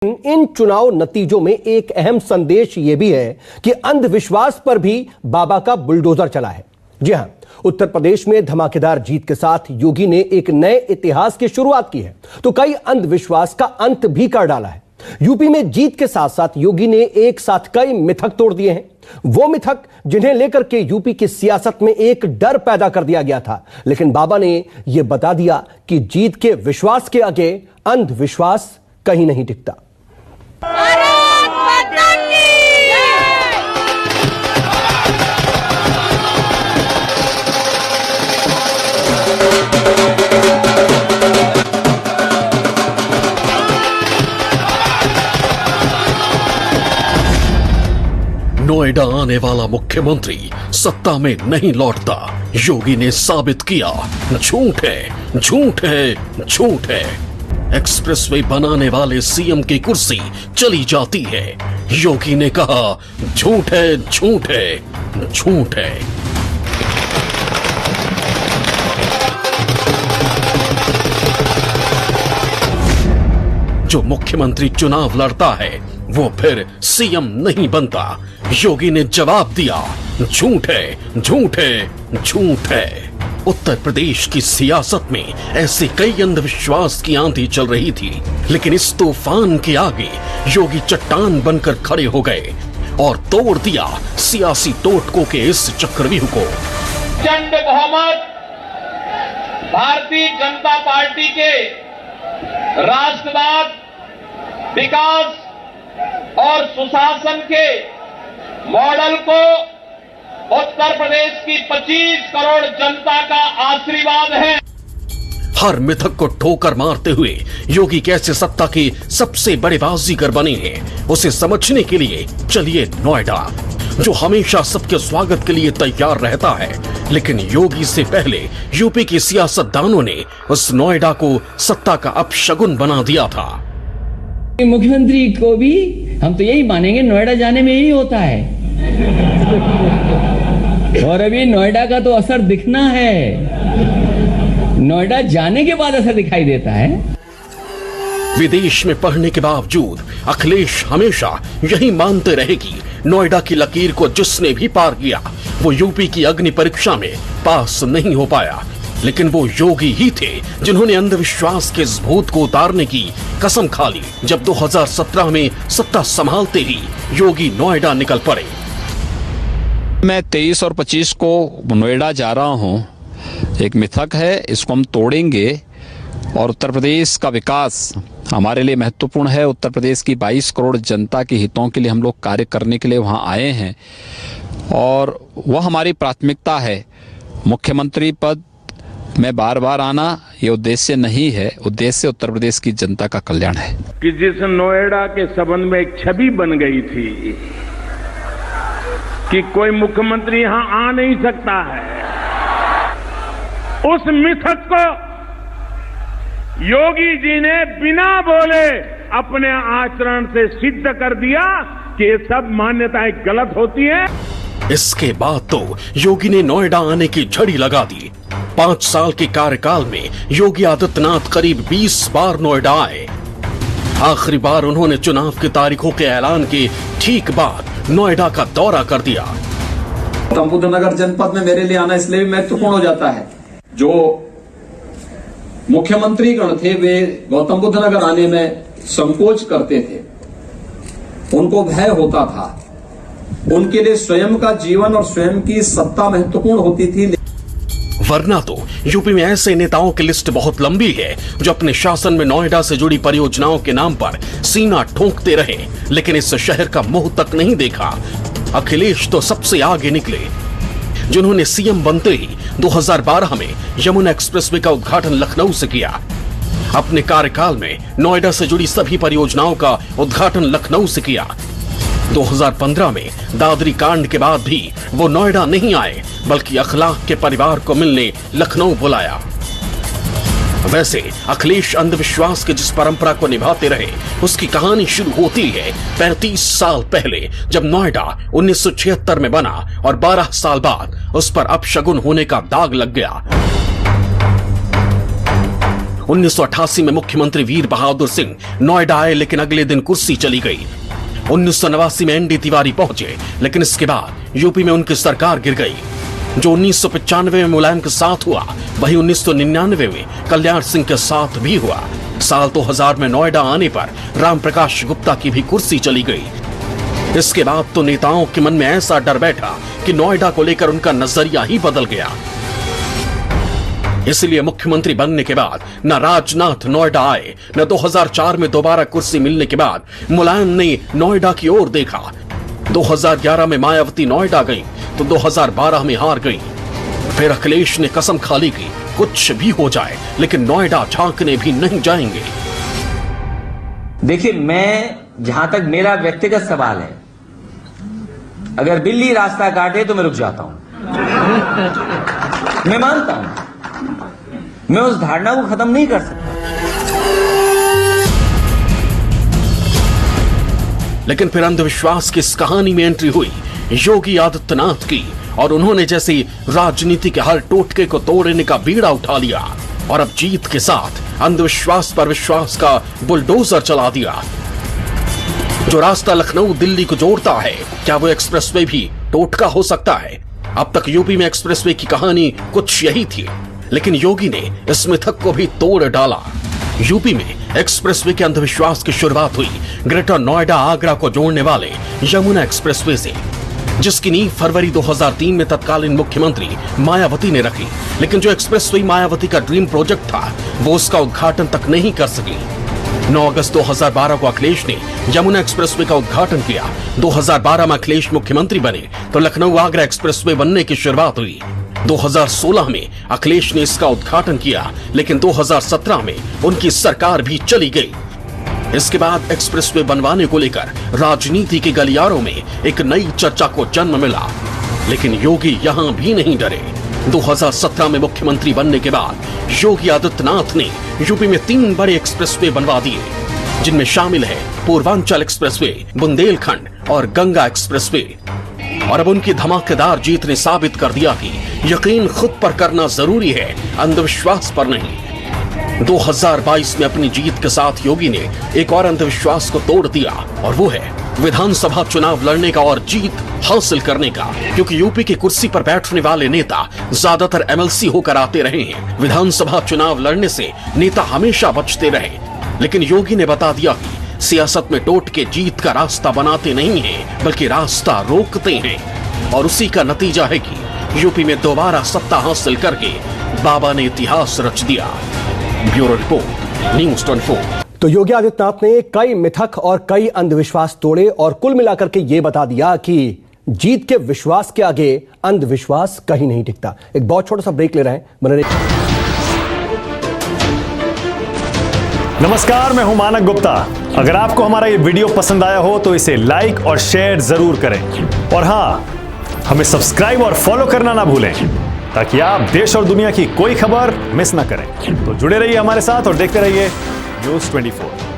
इन चुनाव नतीजों में एक अहम संदेश यह भी है कि अंधविश्वास पर भी बाबा का बुलडोजर चला है। जी हां, उत्तर प्रदेश में धमाकेदार जीत के साथ योगी ने एक नए इतिहास की शुरुआत की है, तो कई अंधविश्वास का अंत भी कर डाला है। यूपी में जीत के साथ साथ योगी ने एक साथ कई मिथक तोड़ दिए हैं, वो मिथक जिन्हें लेकर के यूपी की सियासत में एक डर पैदा कर दिया गया था। लेकिन बाबा ने यह बता दिया कि जीत के विश्वास के आगे अंधविश्वास कहीं नहीं टिकता। नोएडा आने वाला मुख्यमंत्री सत्ता में नहीं लौटता। योगी ने साबित किया झूठ है, झूठ है, झूठ है। एक्सप्रेसवे बनाने वाले सीएम की कुर्सी चली जाती है। योगी ने कहा झूठ है, झूठ है, झूठ है। जो मुख्यमंत्री चुनाव लड़ता है वो फिर सीएम नहीं बनता। योगी ने जवाब दिया झूठ है, झूठ है, झूठ है। उत्तर प्रदेश की सियासत में ऐसे कई अंधविश्वास की आंधी चल रही थी, लेकिन इस तूफान के आगे योगी चट्टान बनकर खड़े हो गए और तोड़ दिया सियासी टोटकों के इस चक्रव्यूह को। प्रचंड बहुमत भारतीय जनता पार्टी के राष्ट्रवाद, विकास और सुशासन के मॉडल को उत्तर प्रदेश की 25 करोड़ जनता का आशीर्वाद है। हर मिथक को ठोकर मारते हुए योगी कैसे सत्ता के सबसे बड़े बाजीगर बने हैं, उसे समझने के लिए चलिए नोएडा, जो हमेशा सबके स्वागत के लिए तैयार रहता है। लेकिन योगी से पहले यूपी के सियासतदानों ने उस नोएडा को सत्ता का अपशगुन बना दिया था। मुख्यमंत्री को भी हम तो यही मानेंगे नोएडा जाने में यही होता है, और अभी नोएडा का तो असर दिखना है, नोएडा जाने के बाद असर दिखाई देता है। विदेश में पढ़ने के बावजूद अखिलेश हमेशा यही मानते रहे कि नोएडा की लकीर को जिसने भी पार किया वो यूपी की अग्नि परीक्षा में पास नहीं हो पाया। लेकिन वो योगी ही थे जिन्होंने अंधविश्वास के इस भूत को उतारने की कसम खा ली, जब 2017 में सत्ता संभालते ही योगी नोएडा निकल पड़े। मैं 23 और 25 को नोएडा जा रहा हूं। एक मिथक है, इसको हम तोड़ेंगे और उत्तर प्रदेश का विकास हमारे लिए महत्वपूर्ण है। उत्तर प्रदेश की 22 करोड़ जनता के हितों के लिए हम लोग कार्य करने के लिए वहां आए हैं और वह हमारी प्राथमिकता है। मुख्यमंत्री पद में बार बार आना ये उद्देश्य नहीं है, उद्देश्य उत्तर प्रदेश की जनता का कल्याण है। कि जिस नोएडा के संबंध में एक छवि बन गई थी कि कोई मुख्यमंत्री यहां आ नहीं सकता है, उस मिथक को योगी जी ने बिना बोले अपने आचरण से सिद्ध कर दिया कि ये सब मान्यताएं गलत होती हैं। इसके बाद तो योगी ने नोएडा आने की झड़ी लगा दी। 5 साल के कार्यकाल में योगी आदित्यनाथ करीब 20 बार नोएडा आए। आखिरी बार उन्होंने चुनाव की तारीखों के ऐलान के ठीक बाद नोएडा का दौरा कर दिया। गौतम बुद्ध नगर जनपद में मेरे लिए आना इसलिए भी महत्वपूर्ण हो जाता है, जो मुख्यमंत्री गण थे वे गौतम बुद्ध नगर आने में संकोच करते थे, उनको भय होता था, उनके लिए स्वयं का जीवन और स्वयं की सत्ता महत्वपूर्ण होती थी। वरना तो यूपी में ऐसे नेताओं की लिस्ट बहुत लंबी है जो अपने शासन में नोएडा से जुड़ी परियोजनाओं के नाम पर सीना ठोंकते रहे, लेकिन इस शहर का मुंह तक नहीं देखा। अखिलेश तो सबसे आगे निकले, जिन्होंने सीएम बनते ही 2012 में यमुना एक्सप्रेसवे का उद्घाटन लखनऊ से किया। अपने कार्यकाल में नोएडा से जुड़ी सभी परियोजनाओं का उद्घाटन लखनऊ से किया। 2015 में दादरी कांड के बाद भी वो नोएडा नहीं आए, बल्कि अखलाक के परिवार को मिलने लखनऊ बुलाया। वैसे अखिलेश अंधविश्वास की जिस परंपरा को निभाते रहे, उसकी कहानी शुरू होती है 35 साल पहले, जब नोएडा 1976 में बना और 12 साल बाद उस पर अपशगुन होने का दाग लग गया। 1988 में मुख्यमंत्री वीर बहादुर सिंह नोएडा आए, लेकिन अगले दिन कुर्सी चली गई। 1989 में एनडी तिवारी पहुंचे, लेकिन इसके बाद यूपी में उनकी सरकार गिर गई। जो 1995 में मुलायम के साथ हुआ, वही 1999 में कल्याण सिंह के साथ भी हुआ। साल 2000 में नोएडा आने पर राम प्रकाश गुप्ता की भी कुर्सी चली गई। इसके बाद तो नेताओं के मन में ऐसा डर बैठा कि नोएडा को लेकर उनका नजरिया ही बदल गया। इसलिए मुख्यमंत्री बनने के बाद न राजनाथ नोएडा आए, न 2004 में दोबारा कुर्सी मिलने के बाद मुलायम ने नोएडा की ओर देखा। 2011 में मायावती नोएडा गई तो 2012 में हार गई। फिर अखिलेश ने कसम खा ली कि कुछ भी हो जाए लेकिन नोएडा झांकने भी नहीं जाएंगे। देखिए, मैं जहां तक मेरा व्यक्तिगत सवाल है, अगर बिल्ली रास्ता काटे तो मैं रुक जाता हूं। मैं मानता हूं, मैं उस धारणा को खत्म नहीं कर सकता। लेकिन फिर अंधविश्वास की इस कहानी में एंट्री हुई योगी आदित्यनाथ की, और उन्होंने जैसे राजनीति के हर टोटके को तोड़ने का बीड़ा उठा लिया और अब जीत के साथ अंधविश्वास पर विश्वास का बुलडोजर चला दिया। जो रास्ता लखनऊ दिल्ली को जोड़ता है, क्या वो एक्सप्रेसवे भी टोटका हो सकता है? अब तक यूपी में एक्सप्रेसवे की कहानी कुछ यही थी, लेकिन योगी ने इस मिथक को भी तोड़ डाला। यूपी में एक्सप्रेसवे के अंधविश्वास की शुरुआत हुई ग्रेटर नोएडा आगरा को जोड़ने वाले यमुना एक्सप्रेसवे से, जिसकी नींव फरवरी 2003 में तत्कालीन मुख्यमंत्री मायावती ने रखी। लेकिन जो एक्सप्रेसवे मायावती का ड्रीम प्रोजेक्ट था, वो उसका उद्घाटन तक नहीं कर सकी। 9 अगस्त 2012 को अखिलेश ने यमुना एक्सप्रेसवे का उद्घाटन किया। 2012 में अखिलेश मुख्यमंत्री बने तो लखनऊ आगरा एक्सप्रेसवे बनने की शुरुआत हुई। 2016 में अखिलेश ने इसका उद्घाटन किया, लेकिन 2017 में उनकी सरकार भी चली गई। इसके बाद एक्सप्रेसवे बनवाने को लेकर राजनीति के गलियारों में एक नई चर्चा को जन्म मिला, लेकिन योगी यहां भी नहीं डरे। 2017 में मुख्यमंत्री बनने के बाद योगी आदित्यनाथ ने यूपी में 3 बड़े एक्सप्रेसवे बनवा दिए, जिनमें शामिल है पूर्वांचल एक्सप्रेसवे, बुंदेलखंड और गंगा एक्सप्रेसवे। और अब उनकी धमाकेदार जीत ने साबित कर दिया कि यकीन खुद पर करना जरूरी है, अंधविश्वास पर नहीं। 2022 में अपनी जीत के साथ योगी ने एक और अंधविश्वास को तोड़ दिया, और वो है विधानसभा चुनाव लड़ने का और जीत हासिल करने का। क्योंकि यूपी की कुर्सी पर बैठने वाले नेता ज्यादातर एमएलसी होकर आते रहे हैं। विधानसभा चुनाव लड़ने से नेता हमेशा बचते रहे, लेकिन योगी ने बता दिया कि सियासत में टोट के जीत का रास्ता बनाते नहीं हैं, बल्कि रास्ता रोकते हैं। और उसी का नतीजा है कि यूपी में दोबारा सत्ता हासिल करके बाबा ने इतिहास रच दिया। Bureau report, news 24। तो योगी आदित्यनाथ ने कई मिथक और कई अंधविश्वास तोड़े और कुल मिलाकर के ये बता दिया कि जीत के विश्वास के आगे अंधविश्वास कहीं नहीं टिकता। एक बहुत छोटा सा ब्रेक ले रहे हैं, बने रहिए। नमस्कार, मैं हूं मानक गुप्ता। अगर आपको हमारा ये वीडियो पसंद आया हो तो इसे लाइक और शेयर जरूर करें, और हां, हमें सब्सक्राइब और फॉलो करना ना भूलें, ताकि आप देश और दुनिया की कोई खबर मिस ना करें। तो जुड़े रहिए हमारे साथ और देखते रहिए न्यूज़ 24।